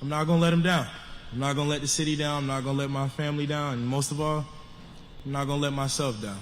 I'm not going to let them down. I'm not going to let the city down. I'm not going to let my family down. And most of all, I'm not going to let myself down.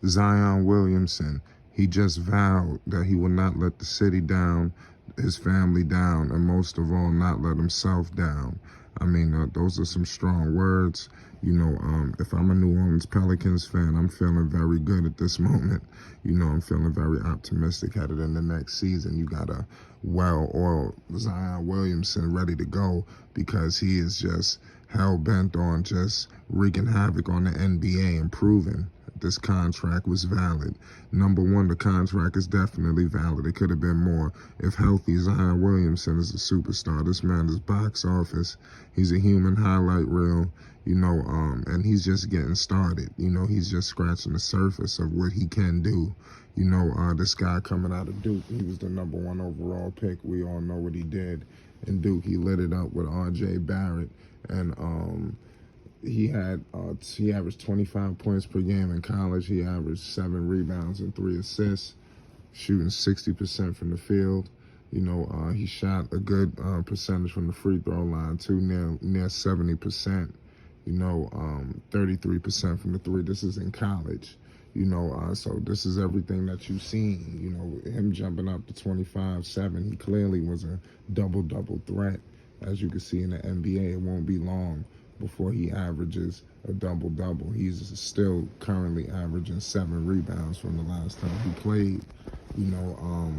Zion Williamson, he just vowed that he will not let the city down, his family down, and most of all, not let himself down. I mean, those are some strong words. You know, if I'm a New Orleans Pelicans fan, I'm feeling very good at this moment. You know, I'm feeling very optimistic headed in the next season. You got a well-oiled Zion Williamson ready to go because he is just hell-bent on just wreaking havoc on the NBA and proving this contract was valid. Number one, the contract is definitely valid. It could have been more. If healthy, Zion Williamson is a superstar. This man is box office. He's a human highlight reel, you know, and he's just getting started. You know, he's just scratching the surface of what he can do. You know, this guy coming out of Duke, he was the #1 overall pick. We all know what he did in Duke. He lit it up with R.J. Barrett, and he averaged 25 points per game in college. He averaged 7 rebounds and 3 assists, shooting 60% from the field. You know, he shot a good percentage from the free throw line too, near 70%. You know, 33% from the three. This is in college. You know, so this is everything that you've seen. You know, him jumping up to 25-7. He clearly was a double-double threat. As you can see in the NBA, it won't be long before he averages a double-double. He's still currently averaging 7 rebounds from the last time he played. You know,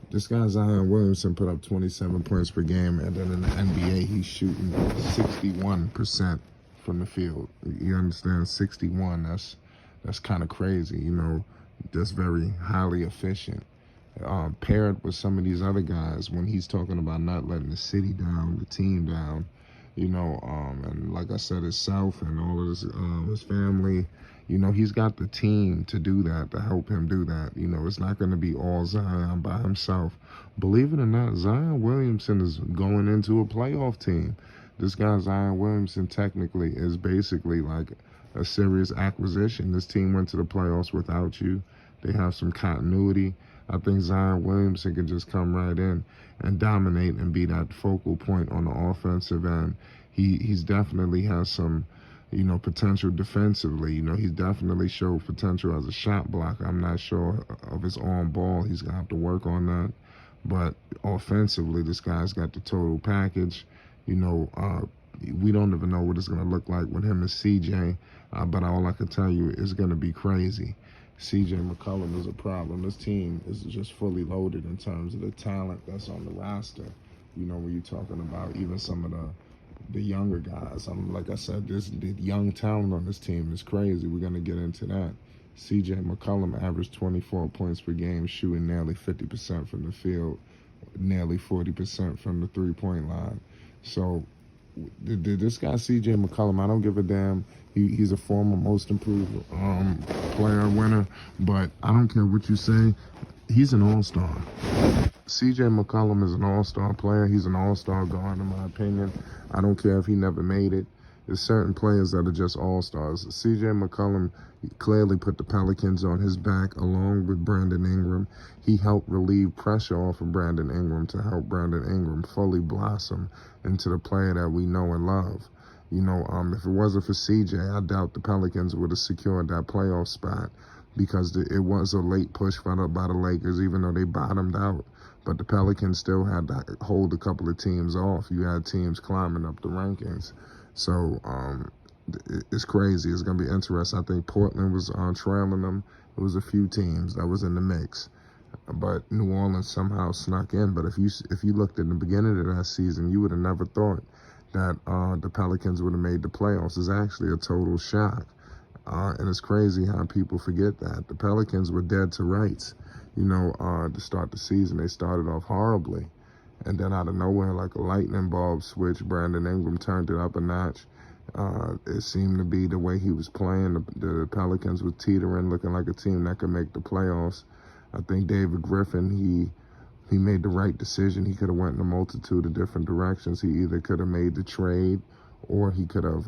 this guy Zion Williamson put up 27 points per game, and then in the NBA, he's shooting 61% from the field. You understand? 61, that's kind of crazy, you know. That's very highly efficient. Paired with some of these other guys, when he's talking about not letting the city down, the team down, you know, and like I said, himself and all of his family, you know, he's got the team to do that, to help him do that. You know, it's not going to be all Zion by himself. Believe it or not, Zion Williamson is going into a playoff team. This guy, Zion Williamson, technically is basically like a serious acquisition. This team went to the playoffs without you. They have some continuity. I think Zion Williamson can just come right in and dominate and be that focal point on the offensive end. He's definitely has some, you know, potential defensively. You know, he's definitely showed potential as a shot blocker. I'm not sure of his on ball. He's going to have to work on that. But offensively, this guy's got the total package. You know, we don't even know what it's going to look like with him and CJ. But all I can tell you is going to be crazy. CJ McCollum is a problem. This team is just fully loaded in terms of the talent that's on the roster. You know, when you're talking about even some of the younger guys. Like I said, the young talent on this team is crazy. We're going to get into that. CJ McCollum averaged 24 points per game, shooting nearly 50% from the field, nearly 40% from the three-point line. So this guy CJ McCollum, I don't give a damn. He's a former most improved player winner, but I don't care what you say. He's an all-star. CJ McCollum is an all-star player. He's an all-star guard, in my opinion. I don't care if he never made it. There's certain players that are just all-stars. CJ McCollum clearly put the Pelicans on his back along with Brandon Ingram. He helped relieve pressure off of Brandon Ingram to help Brandon Ingram fully blossom into the player that we know and love. You know, if it wasn't for CJ, I doubt the Pelicans would have secured that playoff spot because it was a late push by the Lakers, even though they bottomed out. But the Pelicans still had to hold a couple of teams off. You had teams climbing up the rankings. So it's crazy. It's going to be interesting. I think Portland was trailing them. It was a few teams that was in the mix. But New Orleans somehow snuck in. But if you looked at the beginning of that season, you would have never thought that the Pelicans would have made the playoffs. It's actually a total shock. And it's crazy how people forget that. The Pelicans were dead to rights. You know, to start the season, they started off horribly. And then out of nowhere, like a lightning bulb switch, Brandon Ingram turned it up a notch. It seemed to be the way he was playing. The Pelicans were teetering, looking like a team that could make the playoffs. I think David Griffin, he made the right decision. He could have went in a multitude of different directions. He either could have made the trade or he could have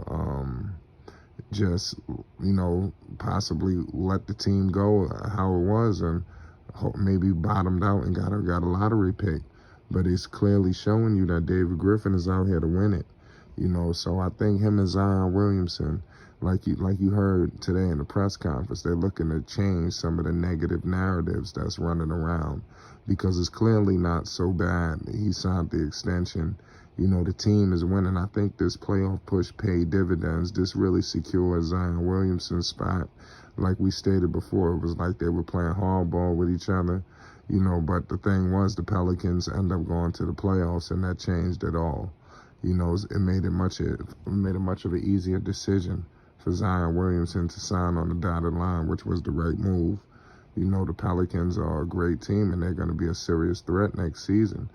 just, you know, possibly let the team go how it was and maybe bottomed out and got a lottery pick. but it's clearly showing you that David Griffin is out here to win it. So I think him and Zion Williamson, like you heard today in the press conference, they're looking to change some of the negative narratives that's running around, because it's clearly not so bad. He signed the extension. The team is winning. I think this playoff push paid dividends. This really secures Zion Williamson's spot. Like we stated before, it was like they were playing hardball with each other, but the thing was the Pelicans end up going to the playoffs, and that changed it all. It made it much of an easier decision for Zion Williamson to sign on the dotted line, which was the right move. The Pelicans are a great team, and they're going to be a serious threat next season.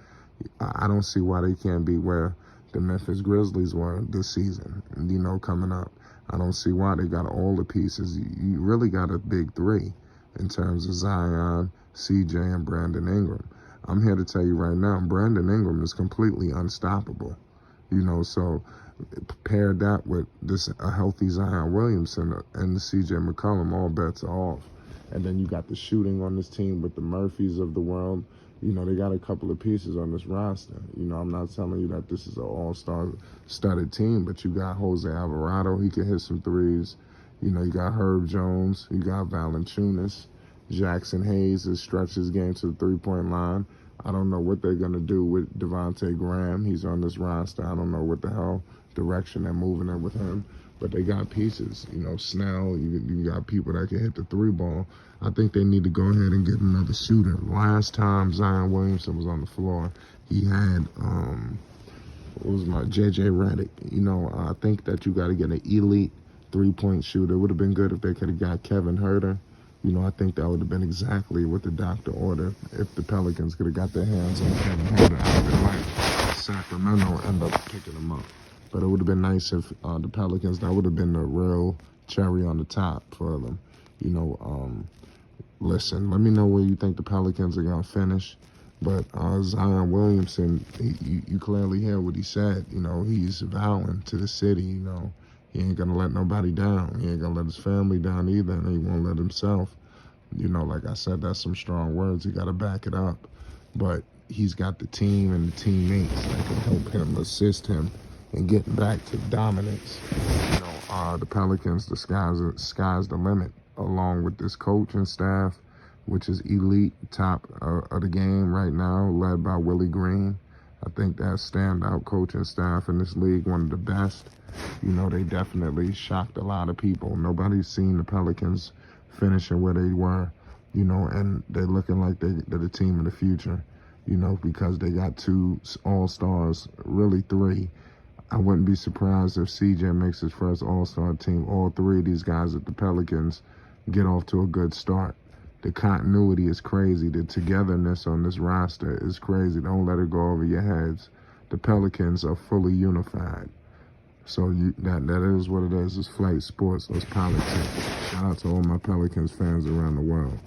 I don't see why they can't be where the Memphis Grizzlies were this season, coming up. I don't see why. They got all the pieces. You really got a big three in terms of Zion, CJ, and Brandon Ingram. I'm here to tell you right now, Brandon Ingram is completely unstoppable. So pair that with a healthy Zion Williamson and the CJ McCollum, all bets are off. And then you got the shooting on this team with the Murphys of the world. They got a couple of pieces on this roster. I'm not telling you that this is an all-star studded team, but you got Jose Alvarado. He can hit some threes. You got Herb Jones. You got Valanciunas. Jackson Hayes has stretched his game to the three-point line. I don't know what they're going to do with Devontae Graham. He's on this roster. I don't know what the hell direction they're moving in with him. But they got pieces. Snell, you got people that can hit the three ball. I think they need to go ahead and get another shooter. Last time Zion Williamson was on the floor, he had, J.J. Redick. I think that you got to get an elite three-point shooter. It would have been good if they could have got Kevin Huerter. I think that would have been exactly what the doctor ordered. If the Pelicans could have got their hands on Kevin Huerter, I would have liked Sacramento end up picking him up. But it would have been nice if the Pelicans, that would have been the real cherry on the top for them. Listen, let me know where you think the Pelicans are going to finish. But Zion Williamson, you clearly hear what he said. He's vowing to the city, he ain't going to let nobody down. He ain't going to let his family down either, and he won't let himself. Like I said, that's some strong words. He got to back it up. But he's got the team and the teammates that can help him, assist him, and getting back to dominance. The Pelicans, the sky's the limit, along with this coaching staff, which is elite, top of the game right now, led by Willie Green. I think that standout coaching staff in this league, one of the best. They definitely shocked a lot of people. Nobody's seen the Pelicans finishing where they were, and they're looking like they're the team of the future, because they got two all-stars, really three. I wouldn't be surprised if CJ makes his first all-star team. All three of these guys at the Pelicans get off to a good start. The continuity is crazy. The togetherness on this roster is crazy. Don't let it go over your heads. The Pelicans are fully unified. So that is what it is. It's flight sports. It's politics. Shout out to all my Pelicans fans around the world.